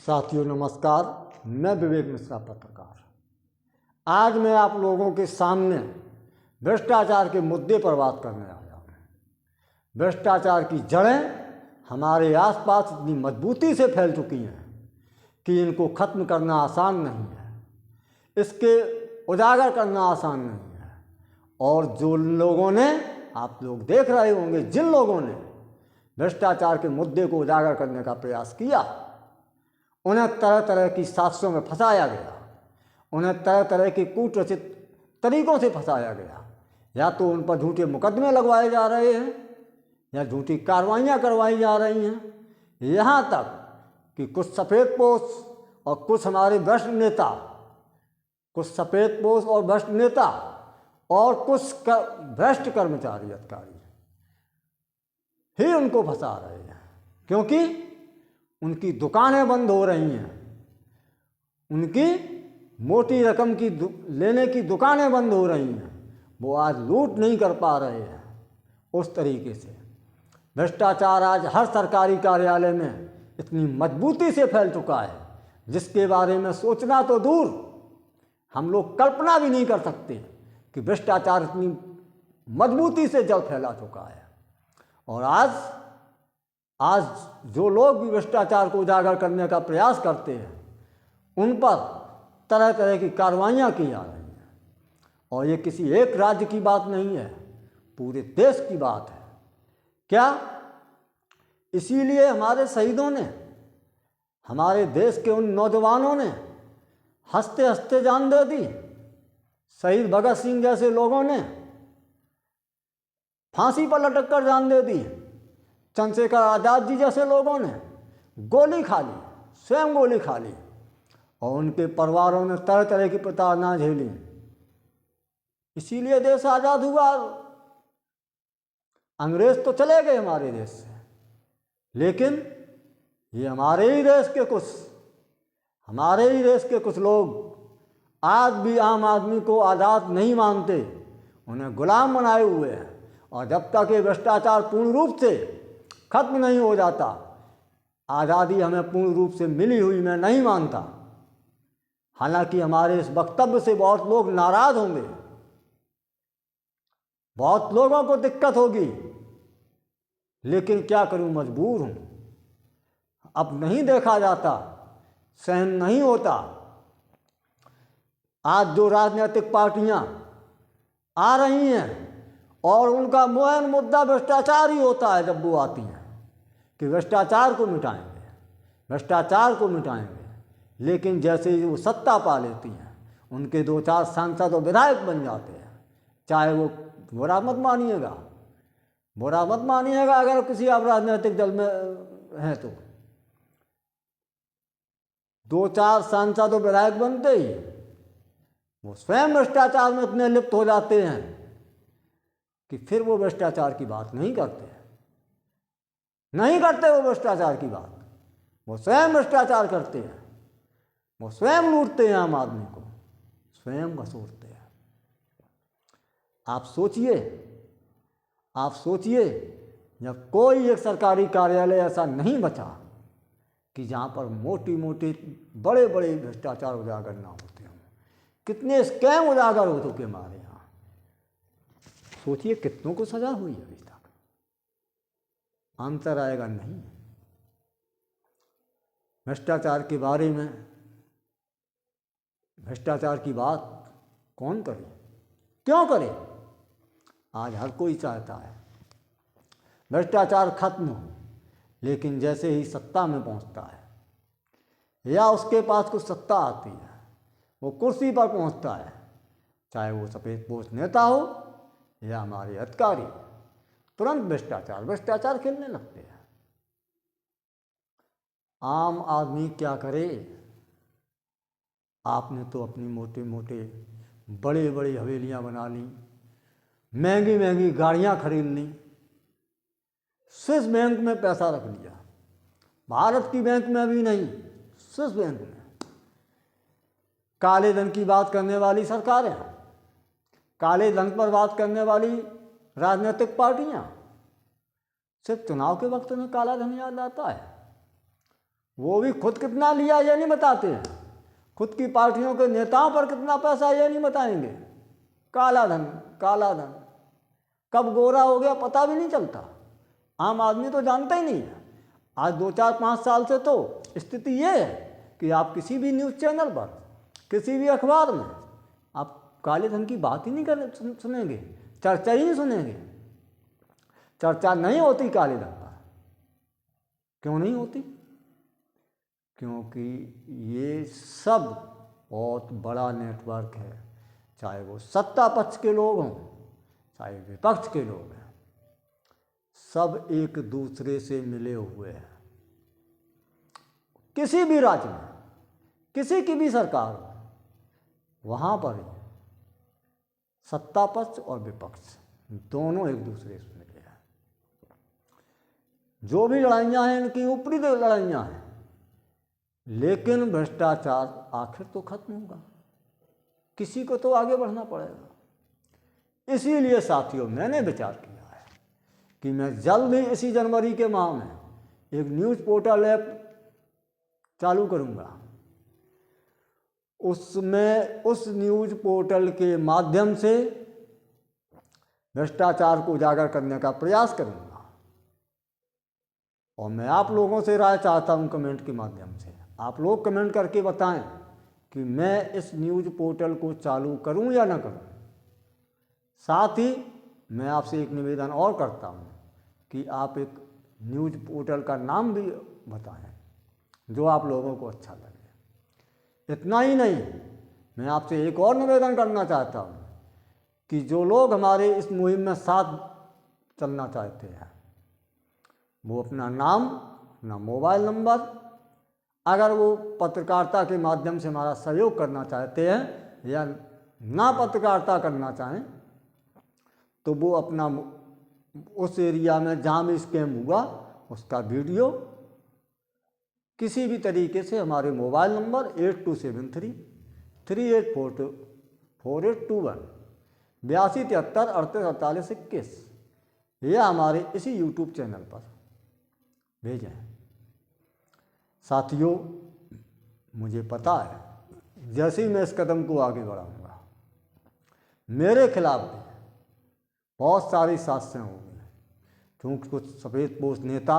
साथियों नमस्कार, मैं विवेक मिश्रा पत्रकार। आज मैं आप लोगों के सामने भ्रष्टाचार के मुद्दे पर बात करने आया हूँ। भ्रष्टाचार की जड़ें हमारे आसपास इतनी मजबूती से फैल चुकी हैं कि इनको खत्म करना आसान नहीं है, इसके उजागर करना आसान नहीं है। और जो लोगों ने, आप लोग देख रहे होंगे, जिन लोगों ने भ्रष्टाचार के मुद्दे को उजागर करने का प्रयास किया, उन्हें तरह तरह की साजिशों में फंसाया गया, उन्हें तरह तरह के कूटरचित तरीक़ों से फंसाया गया। या तो उन पर झूठे मुकदमे लगवाए जा रहे हैं या झूठी कार्रवाइयाँ करवाई जा रही हैं। यहाँ तक कि कुछ सफ़ेदपोश और कुछ हमारे भ्रष्ट नेता, कुछ सफ़ेदपोश और भ्रष्ट नेता और कुछ भ्रष्ट कर्मचारी अधिकारी ही उनको फंसा रहे हैं, क्योंकि उनकी दुकानें बंद हो रही हैं, उनकी मोटी रकम की लेने की दुकानें बंद हो रही हैं, वो आज लूट नहीं कर पा रहे हैं। उस तरीके से भ्रष्टाचार आज हर सरकारी कार्यालय में इतनी मजबूती से फैल चुका है, जिसके बारे में सोचना तो दूर, हम लोग कल्पना भी नहीं कर सकते कि भ्रष्टाचार इतनी मजबूती से जल फैला चुका है। और आज जो लोग भी भ्रष्टाचार को उजागर करने का प्रयास करते हैं, उन पर तरह तरह की कार्रवाइयाँ की जा रही हैं। और ये किसी एक राज्य की बात नहीं है, पूरे देश की बात है। क्या इसीलिए हमारे शहीदों ने, हमारे देश के उन नौजवानों ने हंसते हंसते जान दे दी? शहीद भगत सिंह जैसे लोगों ने फांसी पर लटक कर जान दे दी। चंद्रशेखर आज़ाद जी जैसे लोगों ने गोली खा ली, स्वयं गोली खा ली, और उनके परिवारों ने तरह तरह की प्रताड़ना झेली। इसीलिए देश आज़ाद हुआ। अंग्रेज तो चले गए हमारे देश से, लेकिन ये हमारे ही देश के कुछ लोग आज भी आम आदमी को आज़ाद नहीं मानते, उन्हें गुलाम बनाए हुए हैं। और जब तक ये भ्रष्टाचार पूर्ण रूप से खत्म नहीं हो जाता, आज़ादी हमें पूर्ण रूप से मिली हुई मैं नहीं मानता। हालांकि हमारे इस वक्तव्य से बहुत लोग नाराज होंगे, बहुत लोगों को दिक्कत होगी, लेकिन क्या करूं, मजबूर हूं। अब नहीं देखा जाता, सहन नहीं होता। आज जो राजनीतिक पार्टियां आ रही हैं और उनका मुहिम मुद्दा भ्रष्टाचार ही होता है, जब वो आती हैं कि भ्रष्टाचार को मिटाएंगे, भ्रष्टाचार को मिटाएंगे, लेकिन जैसे ही वो सत्ता पा लेती हैं, उनके दो चार सांसद और विधायक बन जाते हैं। चाहे वो बुरा मत मानिएगा अगर किसी आप राजनीतिक दल में हैं तो, दो चार सांसद और विधायक बनते ही वो स्वयं भ्रष्टाचार में इतने लिप्त हो जाते हैं कि फिर वो भ्रष्टाचार की बात नहीं करते वो भ्रष्टाचार की बात। वो स्वयं भ्रष्टाचार करते हैं, वो स्वयं लूटते हैं, आम आदमी को स्वयं घसूटते हैं। आप सोचिए जब कोई एक सरकारी कार्यालय ऐसा नहीं बचा कि जहाँ पर मोटी मोटी बड़े बड़े भ्रष्टाचार उजागर ना होते हों। कितने स्कैम उजागर हो चुके हमारे यहाँ। सोचिए कितनों को सजा हुई है अभी तक, अंतर आएगा नहीं। भ्रष्टाचार के बारे में, भ्रष्टाचार की बात कौन करे, क्यों करे? आज हर कोई चाहता है भ्रष्टाचार खत्म हो, लेकिन जैसे ही सत्ता में पहुंचता है या उसके पास कुछ सत्ता आती है, वो कुर्सी पर पहुंचता है, चाहे वो सफ़ेदपोश नेता हो या हमारे अधिकारी, तुरंत भ्रष्टाचार खेलने लगते हैं। आम आदमी क्या करे? आपने तो अपनी मोटे मोटे बड़े बड़ी हवेलियां बना ली, महंगी महंगी गाड़ियां खरीद ली, स्विस बैंक में पैसा रख लिया, भारत की बैंक में भी नहीं, स्विस बैंक में। काले धन की बात करने वाली सरकारें, काले धन पर बात करने वाली राजनीतिक पार्टियां, सिर्फ चुनाव के वक्त में काला धन याद आता है। वो भी खुद कितना लिया ये नहीं बताते हैं, खुद की पार्टियों के नेताओं पर कितना पैसा ये नहीं बताएंगे। काला धन, काला धन कब गोरा हो गया पता भी नहीं चलता, आम आदमी तो जानता ही नहीं है। आज 2-4-5 साल से तो स्थिति ये है कि आप किसी भी न्यूज़ चैनल पर, किसी भी अखबार में आप काले धन की बात ही नहीं सुनेंगे, चर्चा ही नहीं सुनेंगे। चर्चा नहीं होती काले धन पर। क्यों नहीं होती? क्योंकि ये सब बहुत बड़ा नेटवर्क है, चाहे वो सत्ता पक्ष के लोग हों चाहे विपक्ष के लोग हैं, सब एक दूसरे से मिले हुए हैं। किसी भी राज्य में किसी की भी सरकार हो, वहाँ पर ही सत्ता पक्ष और विपक्ष दोनों एक दूसरे से मिले हैं। जो भी लड़ाइयाँ हैं इनकी ऊपरी लड़ाइयाँ हैं, लेकिन भ्रष्टाचार आखिर तो खत्म होगा, किसी को तो आगे बढ़ना पड़ेगा। इसीलिए साथियों मैंने विचार किया है कि मैं जल्द ही इसी जनवरी के माह में एक न्यूज़ पोर्टल ऐप चालू करूँगा। उसमें उस न्यूज़ पोर्टल के माध्यम से भ्रष्टाचार को उजागर करने का प्रयास करूँगा। और मैं आप लोगों से राय चाहता हूँ कमेंट के माध्यम से। आप लोग कमेंट करके बताएं कि मैं इस न्यूज़ पोर्टल को चालू करूं या ना करूं। साथ ही मैं आपसे एक निवेदन और करता हूं कि आप एक न्यूज़ पोर्टल का नाम भी बताएं जो आप लोगों को अच्छा लगे। इतना ही नहीं, मैं आपसे एक और निवेदन करना चाहता हूं कि जो लोग हमारे इस मुहिम में साथ चलना चाहते हैं वो अपना नाम, अपना मोबाइल नंबर, अगर वो पत्रकारिता के माध्यम से हमारा सहयोग करना चाहते हैं या ना पत्रकारिता करना चाहें तो वो अपना उस एरिया में जहाँ भी स्कैम हुआ उसका वीडियो किसी भी तरीके से हमारे मोबाइल नंबर 8273-3842-4821 8273-384821 या हमारे इसी यूट्यूब चैनल पर भेजें। साथियों मुझे पता है जैसे ही मैं इस कदम को आगे बढ़ाऊंगा मेरे खिलाफ भी बहुत सारी साजिशें होंगी, क्योंकि कुछ सफेदपोश नेता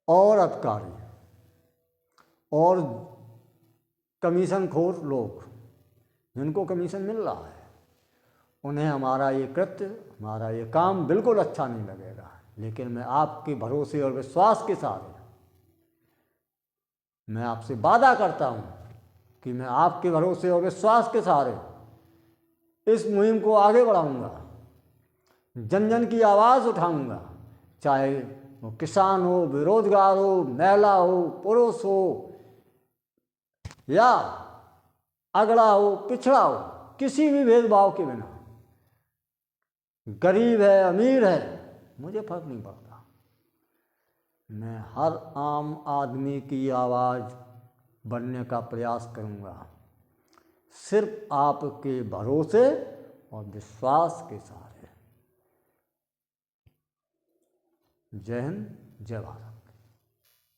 और अधिकारी और कमीशनखोर लोग जिनको कमीशन मिल रहा है उन्हें हमारा ये कृत्य, हमारा ये काम बिल्कुल अच्छा नहीं लगेगा। लेकिन मैं आपके भरोसे और विश्वास के साथ मैं आपसे वादा करता हूं कि मैं आपके भरोसे और विश्वास के सहारे इस मुहिम को आगे बढ़ाऊंगा, जन जन की आवाज़ उठाऊंगा, चाहे वो किसान हो, बेरोजगार हो, महिला हो, पुरुष हो या अगड़ा हो, पिछड़ा हो, किसी भी भेदभाव के बिना, गरीब है, अमीर है, मुझे फर्क नहीं पड़ता। मैं हर आम आदमी की आवाज़ बनने का प्रयास करूंगा, सिर्फ आपके भरोसे और विश्वास के सहारे। जय हिंद, जय भारत।